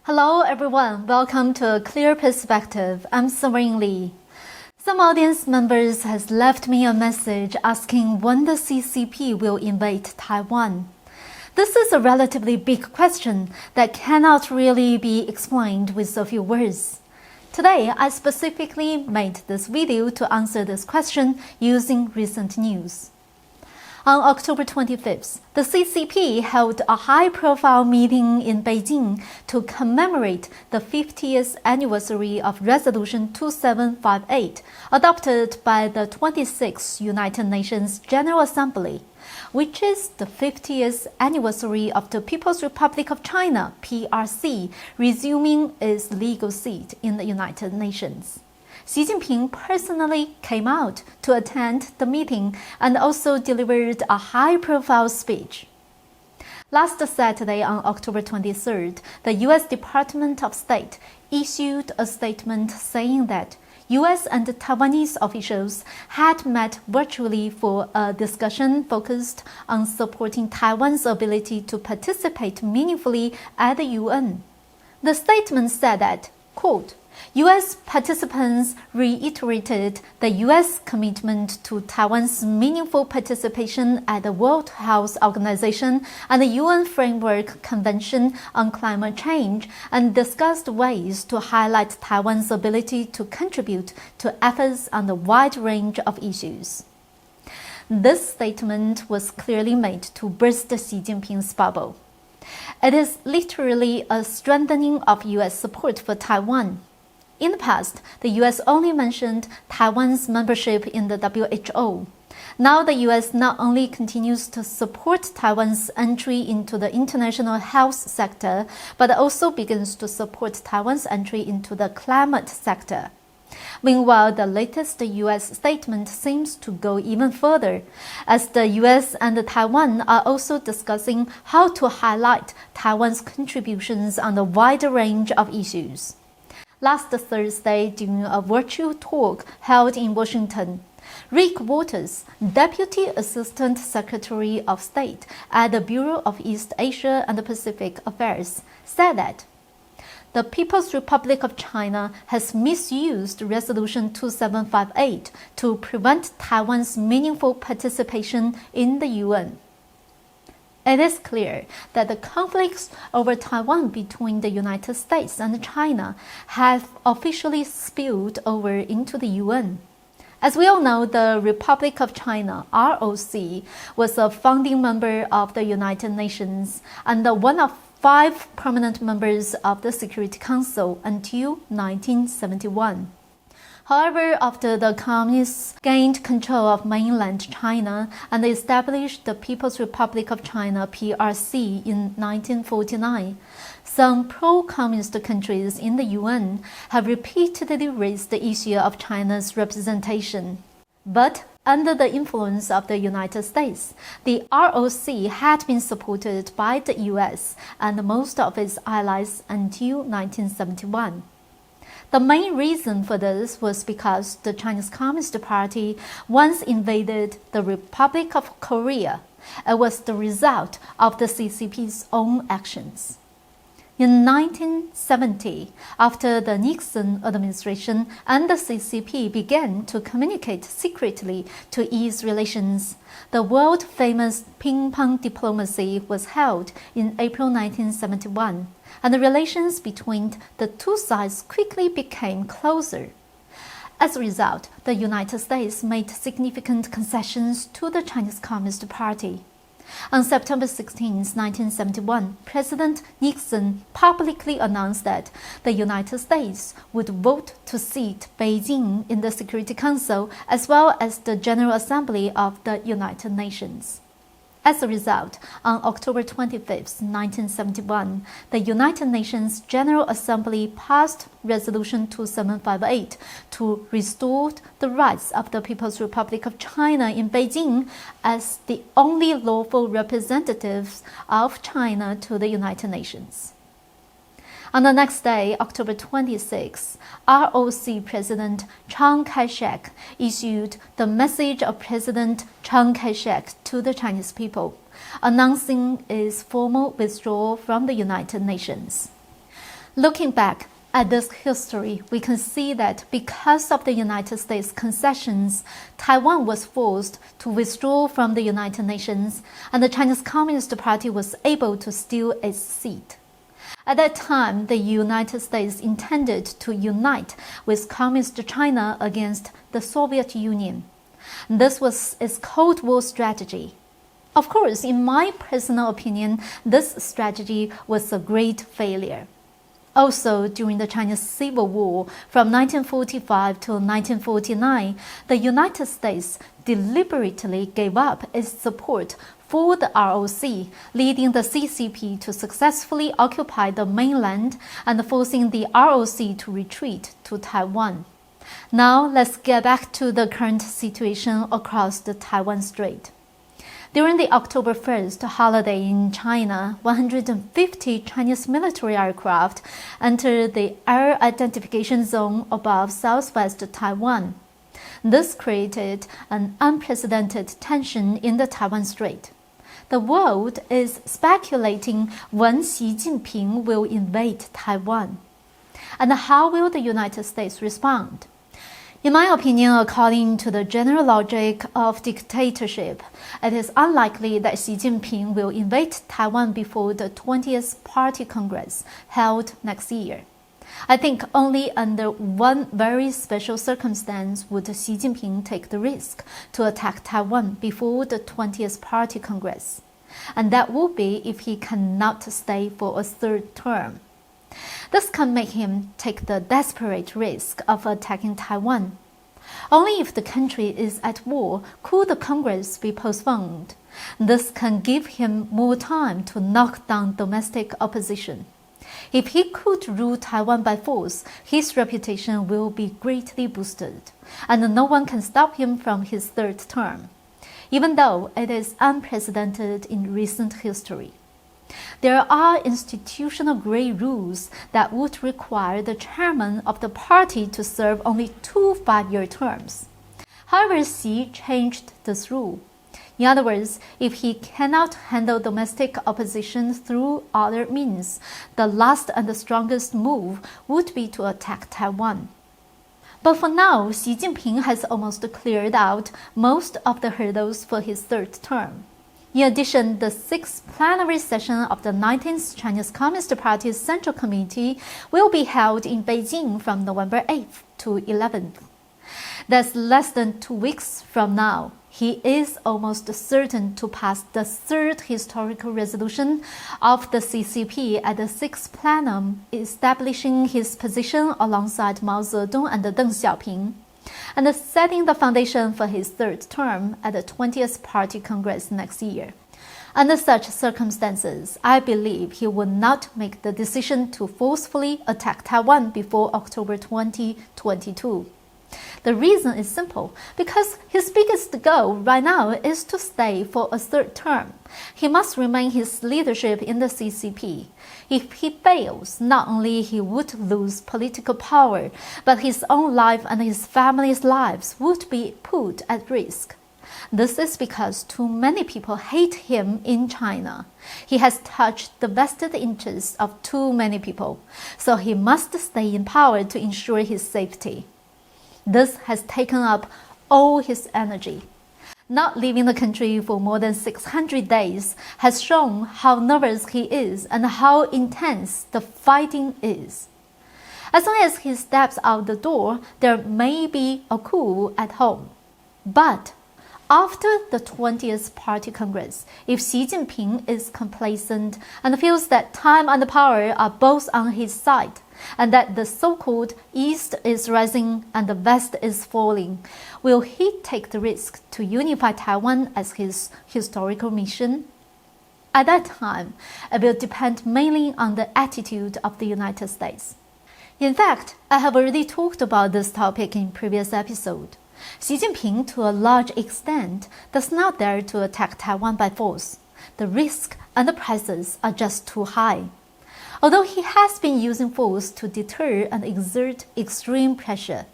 Hello everyone, welcome to A Clear Perspective. I'm Serene. Some audience members has left me a message asking when the CCP will invade Taiwan. This is a relatively big question that cannot really be explained with a few words. Today, I specifically made this video to answer this question using recent news. On October 25th, the CCP held a high-profile meeting in Beijing to commemorate the 50th anniversary of Resolution 2758, adopted by the 26th United Nations General Assembly, which is the 50th anniversary of the People's Republic of China, PRC, resuming its legal seat in the United Nations. Xi Jinping personally came out to attend the meeting and also delivered a high-profile speech. Last Saturday, on October 23rd, the U.S. Department of State issued a statement saying that U.S. and Taiwanese officials had met virtually for a discussion focused on supporting Taiwan's ability to participate meaningfully at the UN. The statement said that, quote, U.S. participants reiterated the U.S. commitment to Taiwan's meaningful participation at the World Health Organization and the UN Framework Convention on Climate Change and discussed ways to highlight Taiwan's ability to contribute to efforts on a wide range of issues. This statement was clearly made to burst Xi Jinping's bubble. It is literally a strengthening of U.S. support for Taiwan. In the past, the U.S. only mentioned Taiwan's membership in the WHO. Now the U.S. not only continues to support Taiwan's entry into the international health sector, but also begins to support Taiwan's entry into the climate sector. Meanwhile, the latest U.S. statement seems to go even further, as the U.S. and Taiwan are also discussing how to highlight Taiwan's contributions on a wider range of issues. Last Thursday, during a virtual talk held in Washington, Rick Waters, Deputy Assistant Secretary of State at the Bureau of East Asia and Pacific Affairs, said that the People's Republic of China has misused Resolution 2758 to prevent Taiwan's meaningful participation in the UN. It is clear that the conflicts over Taiwan between the United States and China have officially spilled over into the UN. As we all know, the Republic of China, ROC, was a founding member of the United Nations and one of 5 permanent members of the Security Council until 1971. However, after the Communists gained control of mainland China and established the People's Republic of China (PRC) in 1949, some pro-communist countries in the UN have repeatedly raised the issue of China's representation. But under the influence of the United States, the ROC had been supported by the US and most of its allies until 1971. The main reason for this was because the Chinese Communist Party once invaded the Republic of Korea. It was the result of the CCP's own actions. In 1970, after the Nixon administration and the CCP began to communicate secretly to ease relations, the world-famous ping-pong diplomacy was held in April 1971, and the relations between the two sides quickly became closer. As a result, the United States made significant concessions to the Chinese Communist Party. On September 16, 1971, President Nixon publicly announced that the United States would vote to seat Beijing in the Security Council as well as the General Assembly of the United Nations. As a result, on October 25, 1971, the United Nations General Assembly passed Resolution 2758 to restore the rights of the People's Republic of China in Beijing as the only lawful representatives of China to the United Nations. On the next day, October 26, ROC President Chiang Kai-shek issued the message of President Chiang Kai-shek to the Chinese people, announcing its formal withdrawal from the United Nations. Looking back at this history, we can see that because of the United States concessions, Taiwan was forced to withdraw from the United Nations, and the Chinese Communist Party was able to steal its seat. At that time, the United States intended to unite with Communist China against the Soviet Union. This was its Cold War strategy. Of course, in my personal opinion, this strategy was a great failure. Also, during the Chinese Civil War from 1945 to 1949, the United States deliberately gave up its support for the ROC, leading the CCP to successfully occupy the mainland and forcing the ROC to retreat to Taiwan. Now, let's get back to the current situation across the Taiwan Strait. During the October 1st holiday in China, 150 Chinese military aircraft entered the air identification zone above Southwest Taiwan. This created an unprecedented tension in the Taiwan Strait. The world is speculating when Xi Jinping will invade Taiwan. And how will the United States respond? In my opinion, according to the general logic of dictatorship, it is unlikely that Xi Jinping will invade Taiwan before the 20th Party Congress held next year. I think only under one very special circumstance would Xi Jinping take the risk to attack Taiwan before the 20th Party Congress, and that would be if he cannot stay for a third term. This can make him take the desperate risk of attacking Taiwan. Only if the country is at war could the Congress be postponed. This can give him more time to knock down domestic opposition. If he could rule Taiwan by force, his reputation will be greatly boosted, and no one can stop him from his third term, even though it is unprecedented in recent history. There are institutional gray rules that would require the chairman of the party to serve only 2 5-year terms. However, Xi changed this rule. In other words, if he cannot handle domestic opposition through other means, the last and the strongest move would be to attack Taiwan. But for now, Xi Jinping has almost cleared out most of the hurdles for his third term. In addition, the 6th plenary session of the 19th Chinese Communist Party's Central Committee will be held in Beijing from November 8th to 11th. That's less than 2 weeks from now. He is almost certain to pass the 3rd historical resolution of the CCP at the 6th plenum, establishing his position alongside Mao Zedong and Deng Xiaoping, and setting the foundation for his third term at the 20th Party Congress next year. Under such circumstances, I believe he would not make the decision to forcefully attack Taiwan before October 2022. The reason is simple, because his biggest goal right now is to stay for a third term. He must remain his leadership in the CCP. If he fails, not only he would lose political power, but his own life and his family's lives would be put at risk. This is because too many people hate him in China. He has touched the vested interests of too many people, so he must stay in power to ensure his safety. This has taken up all his energy. Not leaving the country for more than 600 days has shown how nervous he is and how intense the fighting is. As long as he steps out the door, there may be a coup at home. But after the 20th Party Congress, if Xi Jinping is complacent and feels that time and power are both on his side, and that the so-called East is rising and the West is falling, will he take the risk to unify Taiwan as his historical mission? At that time, it will depend mainly on the attitude of the United States. In fact, I have already talked about this topic in previous episode. Xi Jinping, to a large extent, does not dare to attack Taiwan by force. The risk and the prices are just too high. Although he has been using force to deter and exert extreme pressure,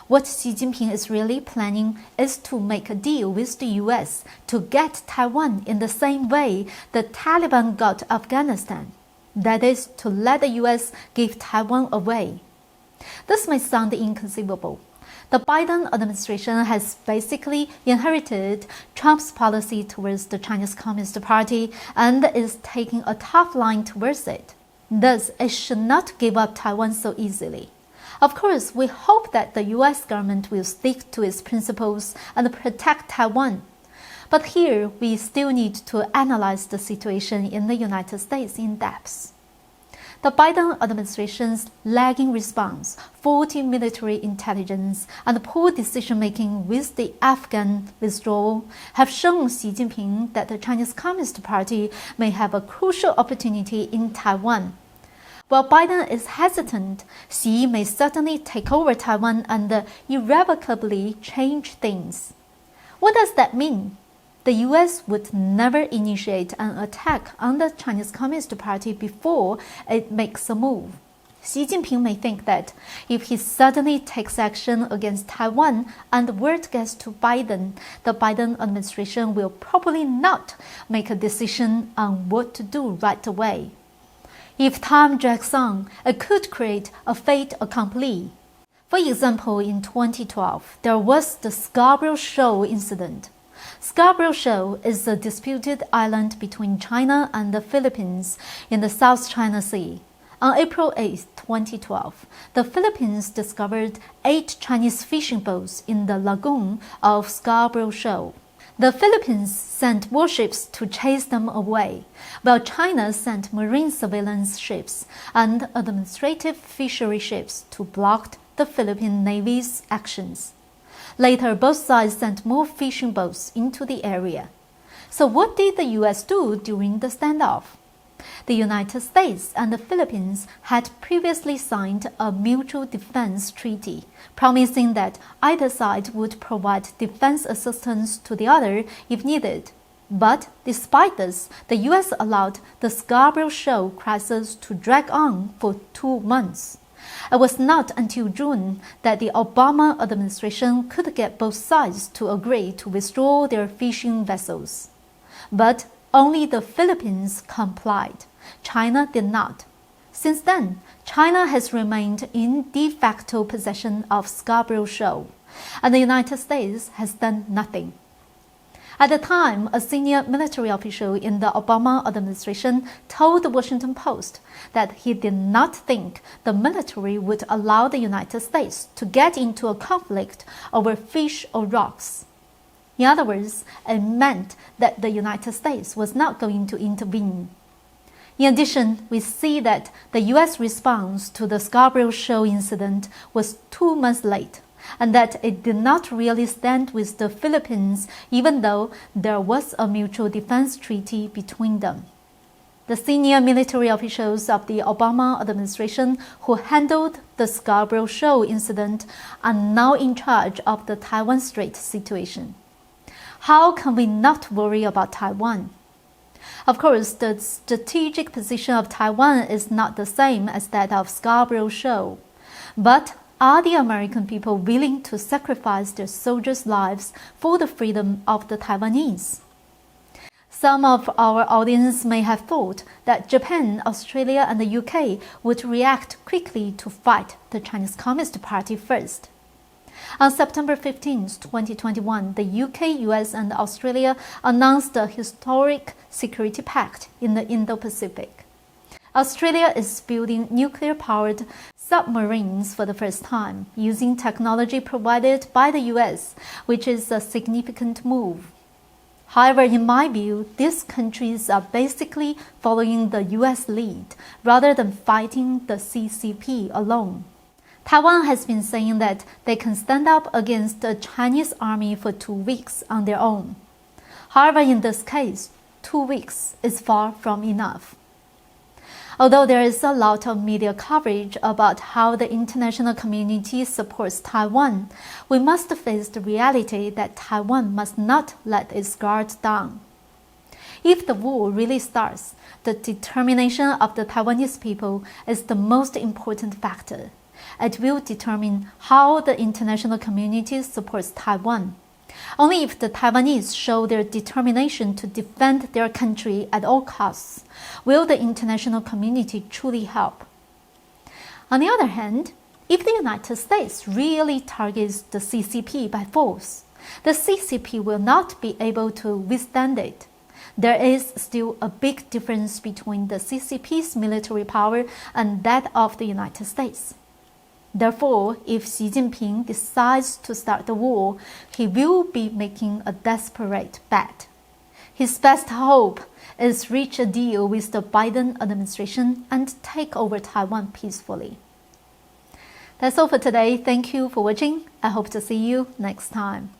what Xi Jinping is really planning is to make a deal with the US to get Taiwan in the same way the Taliban got Afghanistan. that is, to let the US give Taiwan away. This may sound inconceivable. The Biden administration has basically inherited Trump's policy towards the Chinese Communist Party and is taking a tough line towards it. Thus, it should not give up Taiwan so easily. Of course, we hope that the US government will stick to its principles and protect Taiwan. But here, we still need to analyze the situation in the United States in depth. The Biden administration's lagging response, faulty military intelligence, and poor decision-making with the Afghan withdrawal have shown Xi Jinping that the Chinese Communist Party may have a crucial opportunity in Taiwan. While Biden is hesitant, Xi may certainly take over Taiwan and irrevocably change things. What does that mean? The US would never initiate an attack on the Chinese Communist Party before it makes a move. Xi Jinping may think that if he suddenly takes action against Taiwan and word gets to Biden, the Biden administration will probably not make a decision on what to do right away. If time drags on, it could create a fait accompli. For example, in 2012, there was the Scarborough Shoal incident. Scarborough Shoal is a disputed island between China and the Philippines in the South China Sea. On April 8, 2012, the Philippines discovered 8 Chinese fishing boats in the lagoon of Scarborough Shoal. The Philippines sent warships to chase them away, while China sent marine surveillance ships and administrative fishery ships to block the Philippine Navy's actions. Later, both sides sent more fishing boats into the area. So what did the US do during the standoff? The United States and the Philippines had previously signed a mutual defense treaty, promising that either side would provide defense assistance to the other if needed. But despite this, the US allowed the Scarborough Shoal crisis to drag on for 2 months. It was not until June that the Obama administration could get both sides to agree to withdraw their fishing vessels. But only the Philippines complied. China did not. Since then, China has remained in de facto possession of Scarborough Shoal, and the United States has done nothing. At the time, a senior military official in the Obama administration told the Washington Post that he did not think the military would allow the United States to get into a conflict over fish or rocks. In other words, it meant that the United States was not going to intervene. In addition, we see that the U.S. response to the Scarborough Shoal incident was 2 months late, and that it did not really stand with the Philippines, even though there was a mutual defense treaty between them. The senior military officials of the Obama administration who handled the Scarborough Shoal incident are now in charge of the Taiwan Strait situation. How can we not worry about Taiwan? Of course, the strategic position of Taiwan is not the same as that of Scarborough Shoal. But are the American people willing to sacrifice their soldiers' lives for the freedom of the Taiwanese? Some of our audience may have thought that Japan, Australia, and the UK would react quickly to fight the Chinese Communist Party first. On September 15, 2021, the UK, US, and Australia announced a historic security pact in the Indo-Pacific. Australia is building nuclear-powered submarines for the first time, using technology provided by the US, which is a significant move. However, in my view, these countries are basically following the US lead, rather than fighting the CCP alone. Taiwan has been saying that they can stand up against the Chinese army for 2 weeks on their own. However, in this case, 2 weeks is far from enough. Although there is a lot of media coverage about how the international community supports Taiwan, we must face the reality that Taiwan must not let its guard down. If the war really starts, the determination of the Taiwanese people is the most important factor. It will determine how the international community supports Taiwan. Only if the Taiwanese show their determination to defend their country at all costs will the international community truly help. On the other hand, if the United States really targets the CCP by force, the CCP will not be able to withstand it. There is still a big difference between the CCP's military power and that of the United States. Therefore, if Xi Jinping decides to start the war, he will be making a desperate bet. His best hope is reach a deal with the Biden administration and take over Taiwan peacefully. That's all for today. Thank you for watching. I hope to see you next time.